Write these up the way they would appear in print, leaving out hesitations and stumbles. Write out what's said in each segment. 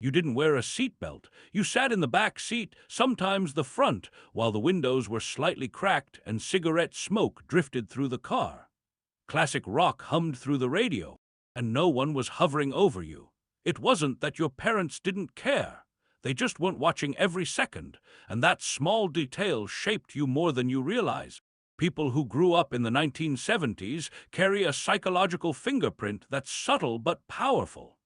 You didn't wear a seatbelt. You sat in the back seat, sometimes the front, while the windows were slightly cracked and cigarette smoke drifted through the car. Classic rock hummed through the radio, and no one was hovering over you. It wasn't that your parents didn't care. They just weren't watching every second, and that small detail shaped you more than you realize. People who grew up in the 1970s carry a psychological fingerprint that's subtle but powerful.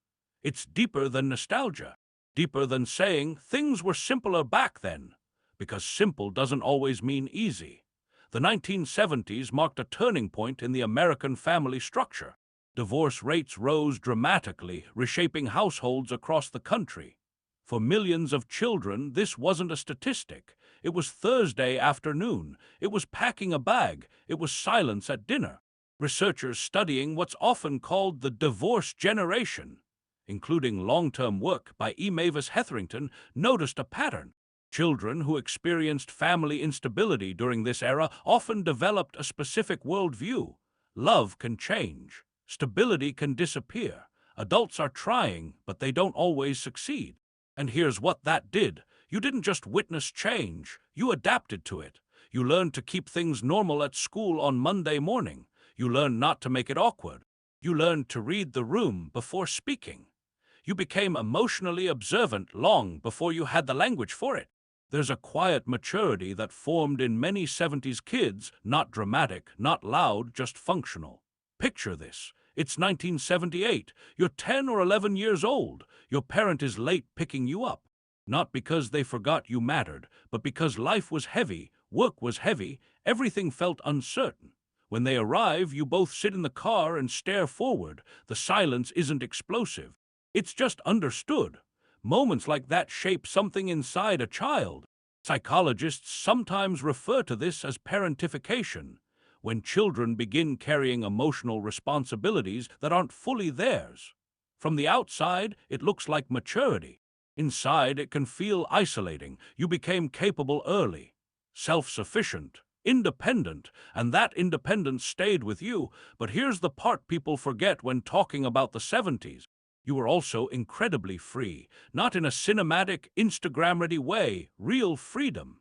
It's deeper than nostalgia, deeper than saying things were simpler back then, because simple doesn't always mean easy. The 1970s marked a turning point in the American family structure. Divorce rates rose dramatically, reshaping households across the country. For millions of children, this wasn't a statistic. It was Thursday afternoon. It was packing a bag. It was silence at dinner. Researchers studying what's often called the divorce generation, including long-term work by E. Mavis Hetherington, noticed a pattern. Children who experienced family instability during this era often developed a specific worldview. Love can change. Stability can disappear. Adults are trying, but they don't always succeed. And here's what that did. You didn't just witness change, you adapted to it. You learned to keep things normal at school on Monday morning. You learned not to make it awkward. You learned to read the room before speaking. You became emotionally observant long before you had the language for it. There's a quiet maturity that formed in many 70s kids, not dramatic, not loud, just functional. Picture this. It's 1978. You're 10 or 11 years old. Your parent is late picking you up. Not because they forgot you mattered, but because life was heavy, work was heavy, everything felt uncertain. When they arrive, you both sit in the car and stare forward. The silence isn't explosive. It's just understood. Moments like that shape something inside a child. Psychologists sometimes refer to this as parentification, when children begin carrying emotional responsibilities that aren't fully theirs. From the outside, it looks like maturity. Inside, it can feel isolating. You became capable early, self-sufficient, independent, and that independence stayed with you. But here's the part people forget when talking about the 70s. You were also incredibly free, not in a cinematic, Instagram-ready way, real freedom.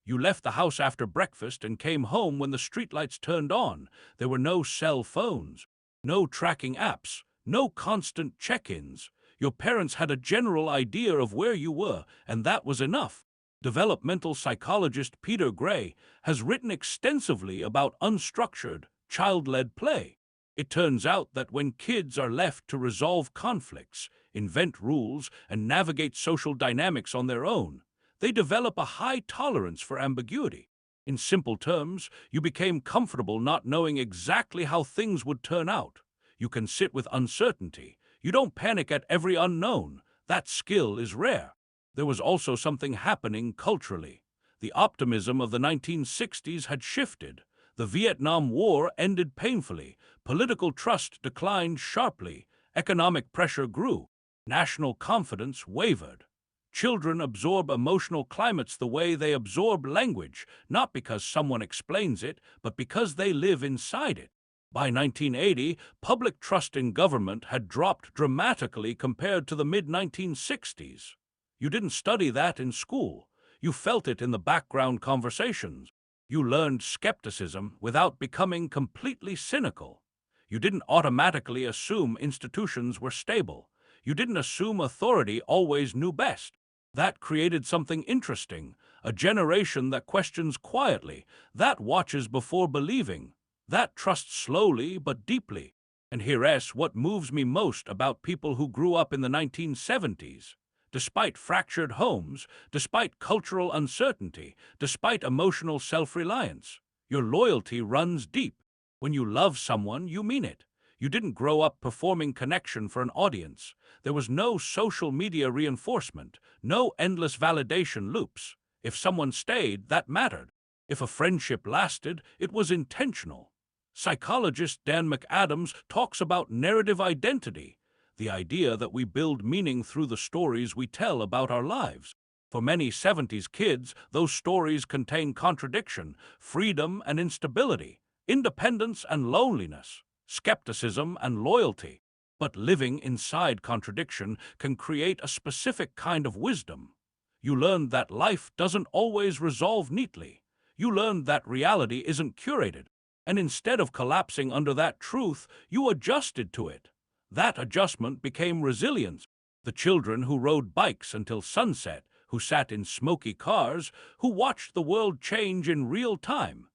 You left the house after breakfast and came home when the streetlights turned on. There were no cell phones, no tracking apps, no constant check-ins. Your parents had a general idea of where you were, and that was enough. Developmental psychologist Peter Gray has written extensively about unstructured, child-led play. It turns out that when kids are left to resolve conflicts, invent rules, and navigate social dynamics on their own, they develop a high tolerance for ambiguity. In simple terms, you became comfortable not knowing exactly how things would turn out. You can sit with uncertainty. You don't panic at every unknown. That skill is rare. There was also something happening culturally. The optimism of the 1960s had shifted. The Vietnam War ended painfully. Political trust declined sharply. Economic pressure grew. National confidence wavered. Children absorb emotional climates the way they absorb language, not because someone explains it, but because they live inside it. By 1980, public trust in government had dropped dramatically compared to the mid-1960s. You didn't study that in school. You felt it in the background conversations. You learned skepticism without becoming completely cynical. You didn't automatically assume institutions were stable. You didn't assume authority always knew best. That created something interesting, a generation that questions quietly, that watches before believing, that trusts slowly but deeply. And here's what moves me most about people who grew up in the 1970s. Despite fractured homes, despite cultural uncertainty, despite emotional self-reliance, your loyalty runs deep. When you love someone, you mean it. You didn't grow up performing connection for an audience. There was no social media reinforcement, no endless validation loops. If someone stayed, that mattered. If a friendship lasted, it was intentional. Psychologist Dan McAdams talks about narrative identity, the idea that we build meaning through the stories we tell about our lives. For many 70s kids, those stories contain contradiction, freedom and instability, independence and loneliness, skepticism and loyalty. But living inside contradiction can create a specific kind of wisdom. You learn that life doesn't always resolve neatly. You learn that reality isn't curated. And instead of collapsing under that truth, you adjusted to it. That adjustment became resilience. The children who rode bikes until sunset, who sat in smoky cars, who watched the world change in real time.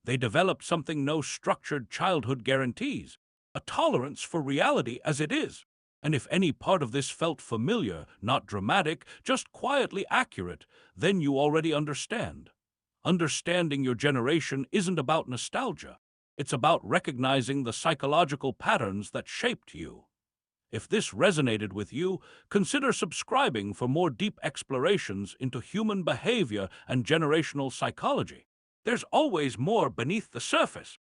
They developed something no structured childhood guarantees, a tolerance for reality as it is. And if any part of this felt familiar, not dramatic, just quietly accurate, then you already understand. Understanding your generation isn't about nostalgia. It's about recognizing the psychological patterns that shaped you. If this resonated with you, consider subscribing for more deep explorations into human behavior and generational psychology. There's always more beneath the surface.